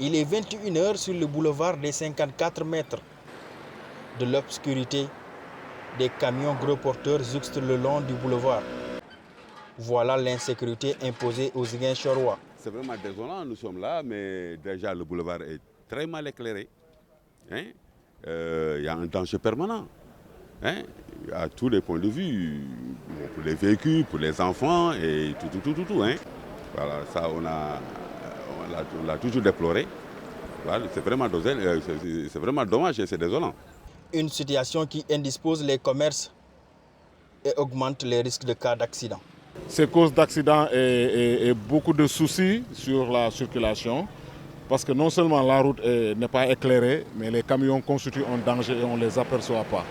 Il est 21 heures sur le boulevard des 54 mètres. De l'obscurité, des camions gros porteurs jouxtent le long du boulevard. Voilà l'insécurité imposée aux Ziguinchorois. C'est vraiment désolant, nous sommes là, mais déjà le boulevard est très mal éclairé. Hein? Y a un danger permanent. Hein? À tous les points de vue, pour les véhicules, pour les enfants et tout. Hein? Voilà, ça on l'a toujours déploré. Voilà, c'est vraiment dommage et c'est désolant. Une situation qui indispose les commerces et augmente les risques de cas d'accident. C'est cause d'accidents et beaucoup de soucis sur la circulation. Parce que non seulement la route n'est pas éclairée, mais les camions constituent un danger et on ne les aperçoit pas.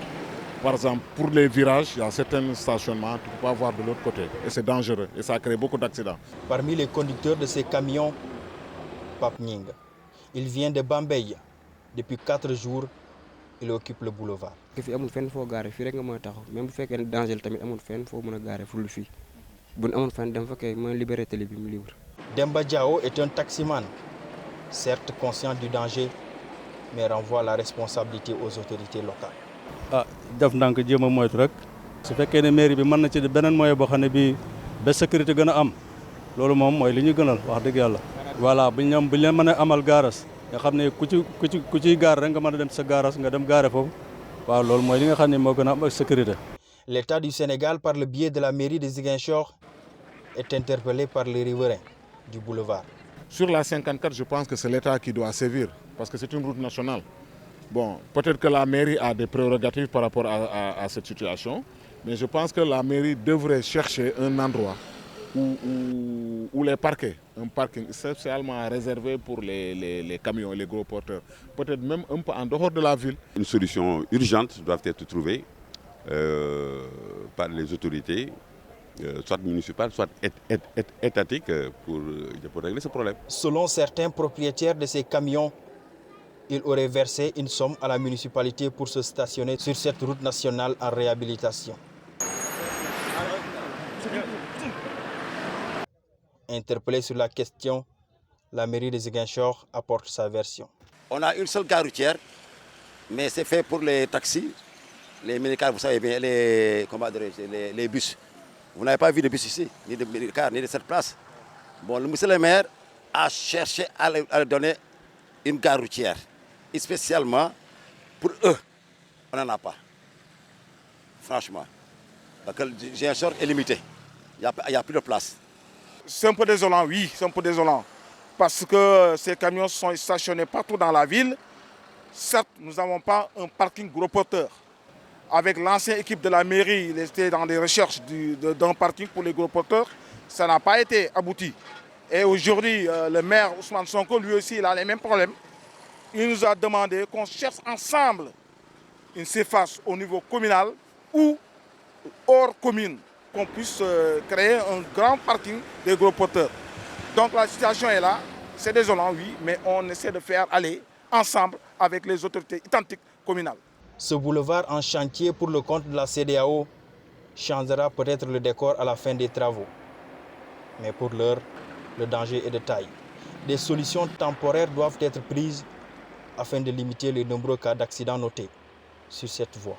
Par exemple, pour les virages, il y a certains stationnements que tu ne peux pas voir de l'autre côté. Et c'est dangereux et ça crée beaucoup d'accidents. Parmi les conducteurs de ces camions, Pape Nying. Il vient de Bambey. Depuis 4 jours, il occupe le boulevard. Même si le danger Demba Diao est un taximan, certes conscient du danger, mais renvoie la responsabilité aux autorités locales. Def ndànk jéem a moytu rek su fekkee ne mairie bi mën na ci beneen moyen boo xam ne bii ba sécurité gën a am loolu moom mooy li ñu gënal wax dëgg yàlla. voilà bu ñu leen mën a amal gaaras nga xam ne ku ciy gaar rek nga mën a dem sa gaaras nga dem gaare foofu waaw loolu mooy li nga xam ne moo gën a am ak sécurité. L'État du Sénégal, par le biais de la mairie de Ziguinchor, est interpellé par les riverains du boulevard. Sur la 54, je pense que c'est l'État qui doit sévir parce que c'est une route nationale. Bon, peut-être que la mairie a des prérogatives par rapport à cette situation, mais je pense que la mairie devrait chercher un endroit où les parquer, un parking spécialement réservé pour les camions et les gros porteurs, peut-être même un peu en dehors de la ville. Une solution urgente doit être trouvée par les autorités, soit municipales, soit étatiques, pour régler ce problème. Selon certains propriétaires de ces camions, il aurait versé une somme à la municipalité pour se stationner sur cette route nationale en réhabilitation. Interpellé sur la question, la mairie de Ziguinchor apporte sa version. On a une seule gare routière, mais c'est fait pour les taxis, les minicars, vous savez bien, les bus. Vous n'avez pas vu de bus ici, ni de minicars, ni de cette place. Bon, le monsieur le maire a cherché à leur donner une gare routière, spécialement pour eux. On n'en a pas, franchement. Parce que Ziguinchor est limité, il n'y a plus de place. C'est un peu désolant, oui, c'est un peu désolant. Parce que ces camions sont stationnés partout dans la ville. Certes, nous n'avons pas un parking gros porteur. Avec l'ancienne équipe de la mairie, il était dans des recherches d'un parking pour les gros porteurs. Ça n'a pas été abouti. Et aujourd'hui, le maire Ousmane Sonko, lui aussi, il a les mêmes problèmes. Il nous a demandé qu'on cherche ensemble une surface au niveau communal ou hors commune, qu'on puisse créer un grand parking des gros porteurs. Donc la situation est là, c'est désolant, oui, mais on essaie de faire aller ensemble avec les autorités identiques communales. Ce boulevard en chantier pour le compte de la CEDEAO changera peut-être le décor à la fin des travaux. Mais pour l'heure, le danger est de taille. Des solutions temporaires doivent être prises afin de limiter les nombreux cas d'accidents notés sur cette voie.